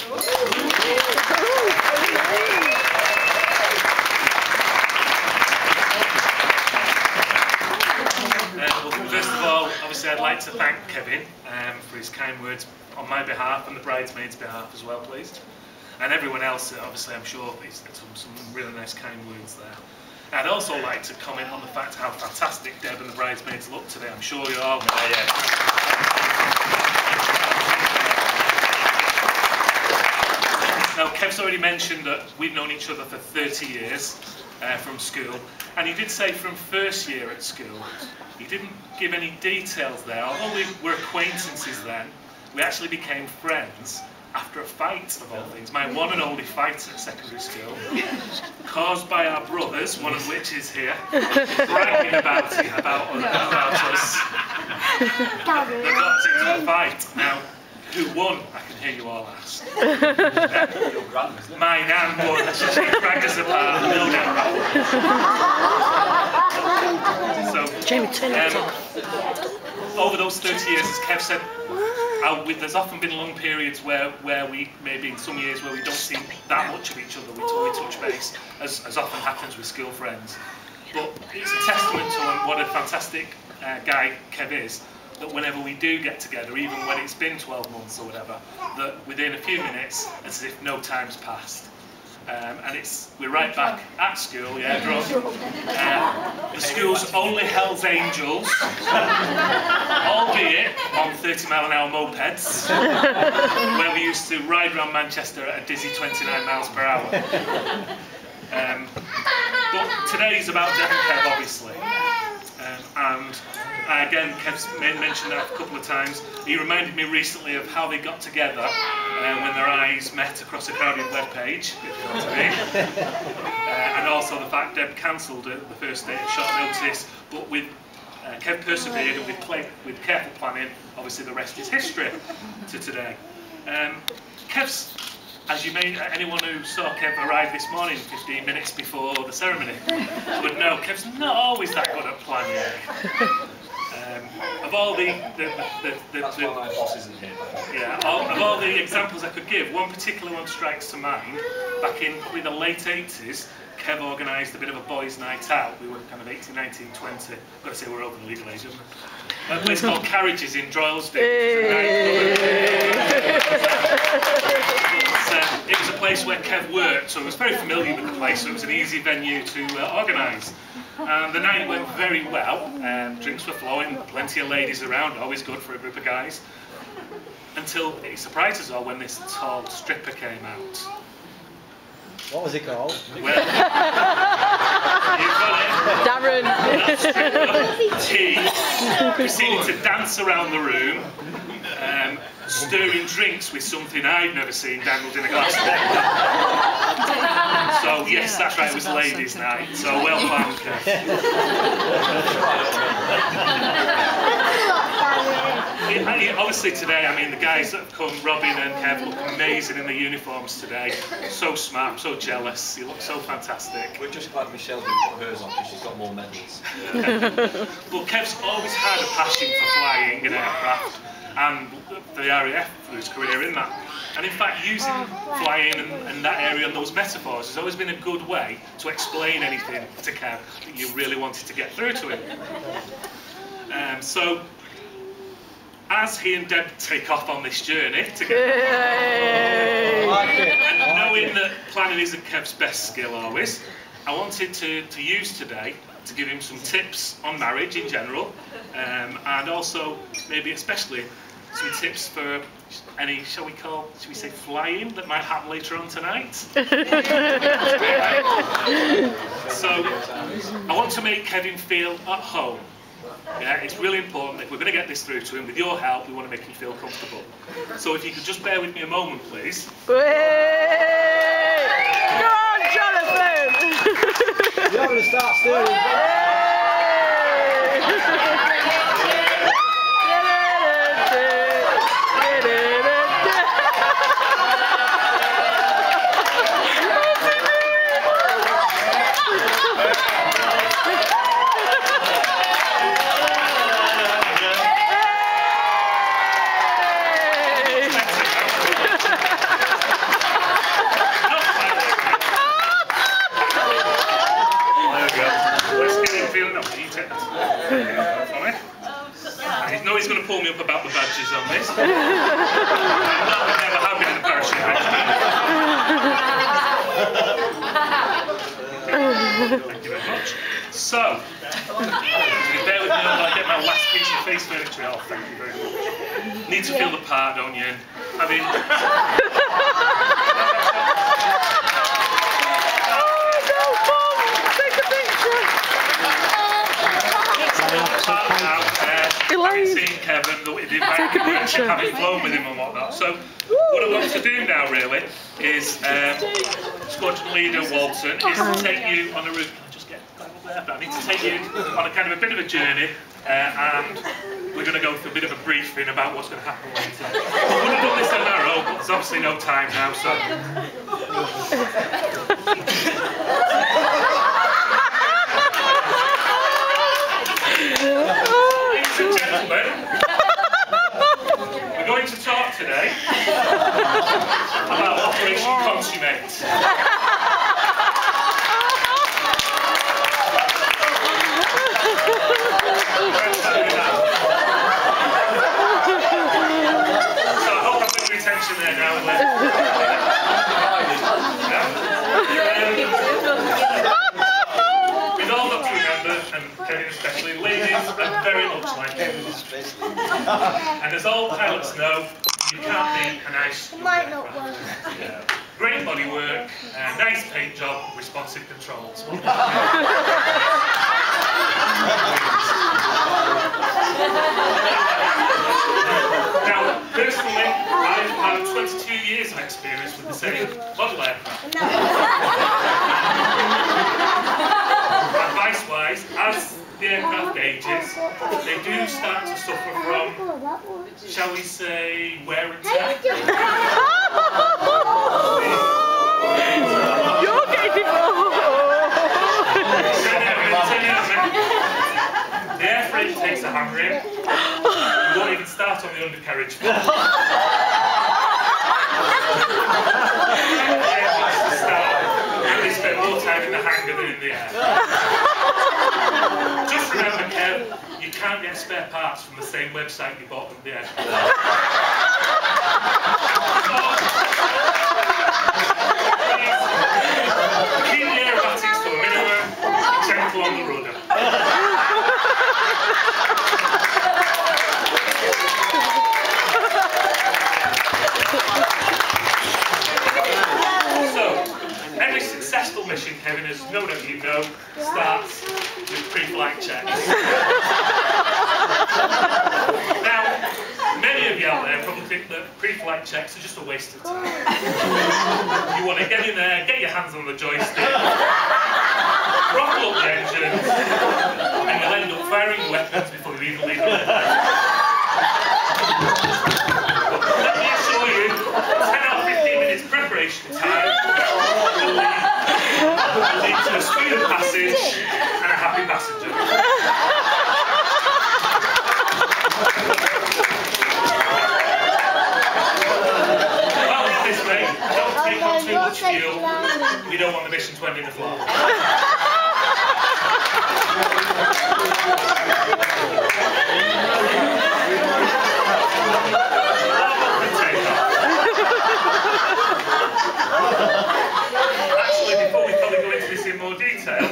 Well, first of all, obviously I'd like to thank Kevin for his kind words on my behalf and the bridesmaids' behalf as well, please. And everyone else, obviously I'm sure he's some really nice kind words there. I'd also like to comment on the fact how fantastic Deb and the bridesmaids look today. I'm sure you're all there, yeah. Now, Kev's already mentioned that we've known each other for 30 years from school, and he did say from first year at school. He didn't give any details there. Although we were acquaintances then, we actually became friends after a fight, of all things. My one and only fight at secondary school, caused by our brothers, one of which is here, bragging about us. They got us into a fight. Now, who won? I can hear you all ask. My nan won. She dragged us apart, no doubt. So, over those 30 years, as Kev said, there's often been long periods where we, maybe in some years, where we don't see that much of each other. We touch base, as often happens with school friends. But it's a testament to what a fantastic guy Kev is, that whenever we do get together, even when it's been 12 months or whatever, that within a few minutes, it's as if no time's passed. And we're right back at school, yeah, drunk. The school's only Hell's Angels, albeit on 30-mile-an-hour mopeds, where we used to ride around Manchester at a dizzy 29 miles per hour. But today's about Deb and Kev, obviously. And again, Kev's mentioned that a couple of times. He reminded me recently of how they got together when their eyes met across a crowded webpage, if you know what I mean. And also the fact Deb cancelled the first date at short notice, but Kev persevered, and with careful planning, obviously the rest is history to today. Kev's, as you may, anyone who saw Kev arrive this morning 15 minutes before the ceremony would know, Kev's not always that good at planning. Of all that's why my boss isn't here. Yeah, of all the examples I could give, one particular one strikes to mind. Back in probably the late 80s, Kev organised a bit of a boys' night out. We were kind of 18, 19, 20. I've got to say we're over the legal age, haven't we? A place called Carriages in Droylsden. It was a place where Kev worked, so I was very familiar with the place, so it was an easy venue to organise. The night went very well, drinks were flowing, plenty of ladies around, always good for a group of guys, until it surprised us all when this tall stripper came out. What was it called? Well, you've got it. Darren. He proceeded to dance around the room, stirring drinks with something I'd never seen dangled in a glass bottle. So yes, that's right, it was ladies' night, so well planned, Kev. Obviously today, I mean, the guys that have come, Robin and Kev, look amazing in the uniforms today. So smart, I'm so jealous, you look so fantastic. We're just glad Michelle didn't put hers on because she's got more medals. But Kev's always had a passion for flying and aircraft, and the RAF through his career in that. And in fact, using flying and that area and those metaphors has always been a good way to explain anything to Kev that you really wanted to get through to him. So, as he and Deb take off on this journey together, and knowing that planning isn't Kev's best skill always, I wanted to use today to give him some tips on marriage in general, and also maybe especially some tips for any, shall we say flying that might happen later on tonight. So I want to make Kevin feel at home. Yeah, it's really important. If we're going to get this through to him, with your help, we want to make him feel comfortable. So if you could just bear with me a moment, please. Go on, Jonathan! You're going to start steering. judges on this. I never have been in a parachute race. Thank you very much. So, bear with me while I get my last piece of face furniture off. Thank you very much. Need to feel the part, don't you? I mean... Kevin, take a picture. Having flown with him and whatnot. So, what I want to do now really is squadron leader Walton is to take you on a route. Can I just get up there? But I need to take you on a kind of a bit of a journey, and we're going to go through a bit of a briefing about what's going to happen later. We would have done this on our own, but there's obviously no time now, so. Ladies and gentlemen, we're going to talk today about Operation Consummate. So I hope I'm paying attention there now. We've all got to remember, and Kevin especially, ladies are very much like Kevin. And as all pilots know, you can't be a nice great bodywork, nice paint job, responsive controls. Now, personally, I've had 22 years of experience with the same model aircraft. Advice-wise, as the aircraft ages, they do start to suffer from, shall we say, wear and tear. You're getting The airframe takes a hammering. You won't even start on the undercarriage. And they spend more time in the hangar than in the air. Just remember, Kev, you can't get spare parts from the same website you bought from the aircraft. Keep the aerobatics to a minimum, and gentle on the rudder. So, every successful mission, Kevin, as no doubt you know, starts with pre-flight checks. Now, many of you out there probably think that pre-flight checks are just a waste of time. You want to get in there, get your hands on the joystick, throttle up the engines, and you'll end up firing weapons before you even leave the airplane. Let me assure you, 10 out of 15 minutes preparation time will lead to a smooth passage and a happy passenger. Well, at this rate, don't take on too much fuel. We don't want the mission to end in a flop. Actually, before we probably go into this in more detail,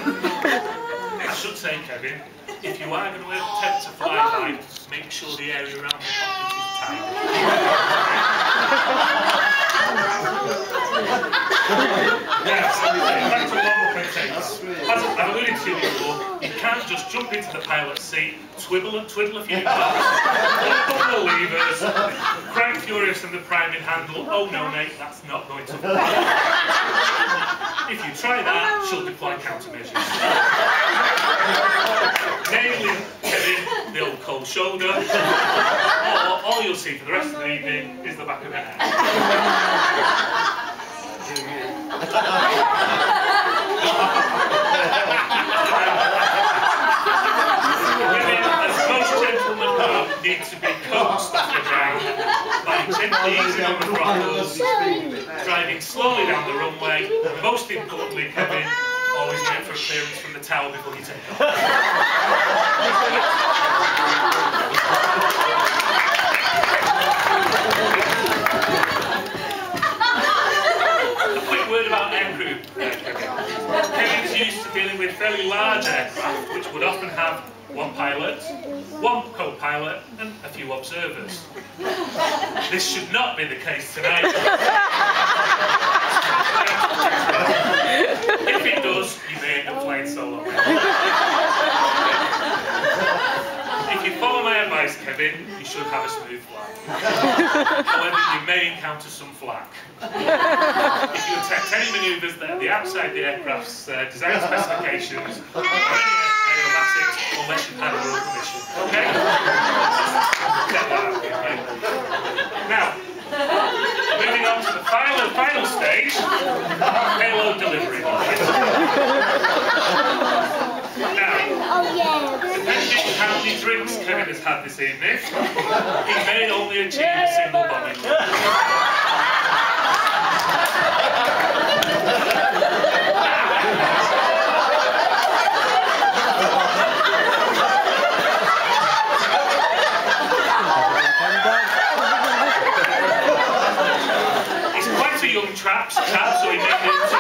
I should say, Kevin, if you are going to attempt to fly high, make sure the area around the cockpit is tight. Yes, back to normal containers. As I've alluded to before, you can't just jump into the pilot's seat, twiddle a few knobs, pull a couple of levers, crank furious in the priming handle. Oh no, mate, that's not going to work. If you try that, she'll deploy countermeasures. Namely, the old cold shoulder, or all you'll see for the rest of the evening is the back of her head. Women, as most gentlemen know, need to be coaxed off the ground by gently easing on the throttles, driving slowly down the runway, and most importantly, Kevin, always wait for a clearance from the tower before you take off. A quick word about aircrew. Kevin's used to dealing with fairly large aircraft, which would often have one pilot, one co-pilot, and a few observers. This should not be the case tonight. If it does, you may end up flying solo. If you follow my advice, Kevin, you should have a smooth flight. However, you may encounter some flak. If you attempt any manoeuvres that are outside the aircraft's design specifications, or any aerobatics, unless you've had a royal permission. Okay? Get that out of the way. Now, moving on to the final stage, payload delivery. Now, depending on how many drinks Kevin has had this evening, he may only achieve a single bombing. He's quite a young chap, so he may do two.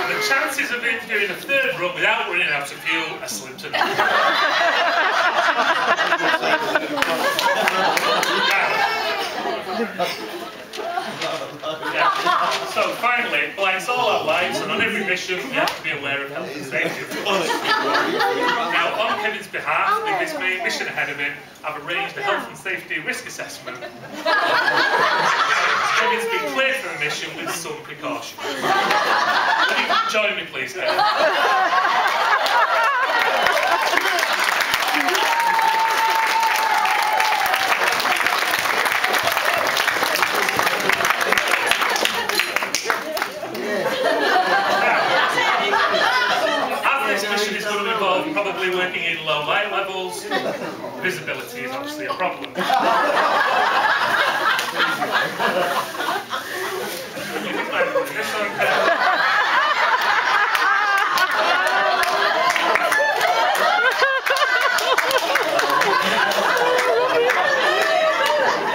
The chances of him doing a third run without running out of fuel are slim to none. So finally, flights all our lives, and on every mission you have to be aware of health and safety. Now, on Kevin's behalf, with this main mission ahead of him, I've arranged a health and safety risk assessment. Kevin's been cleared for the mission with some precautions. Will you join me, please, Kevin? Probably working in low light levels, visibility is obviously a problem.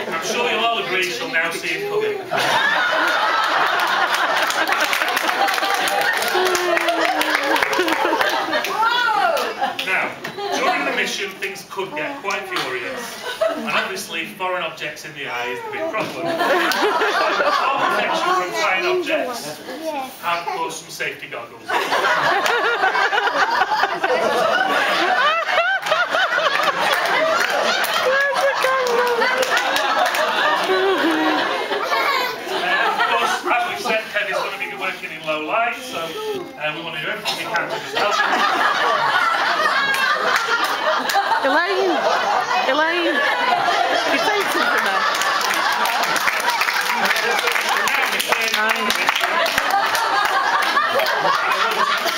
I'm sure you'll all agree she'll now see him coming. Now, during the mission, things could get quite furious, and obviously foreign objects in the eye is the big problem. All protection from flying objects, and of course some safety goggles. Working in low light, so we want to do everything we can to just help him. Elaine! Elaine! You're saying something there.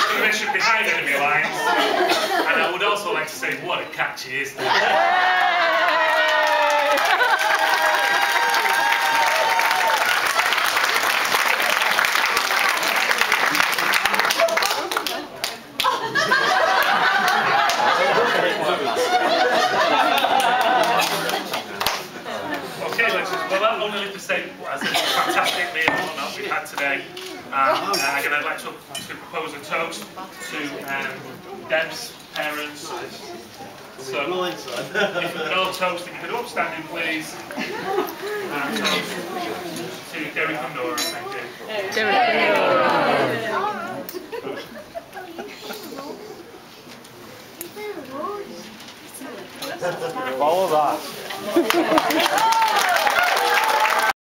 The mission behind enemy lines, and I would also like to say what a catch he is. To say as a fantastic meal or not we've had today, again I'd like to propose a toast to Deb's parents. So if we could all toast, if you could all stand in please, and toast to Derek and Nora, thank you. Derek and Nora. Follow that.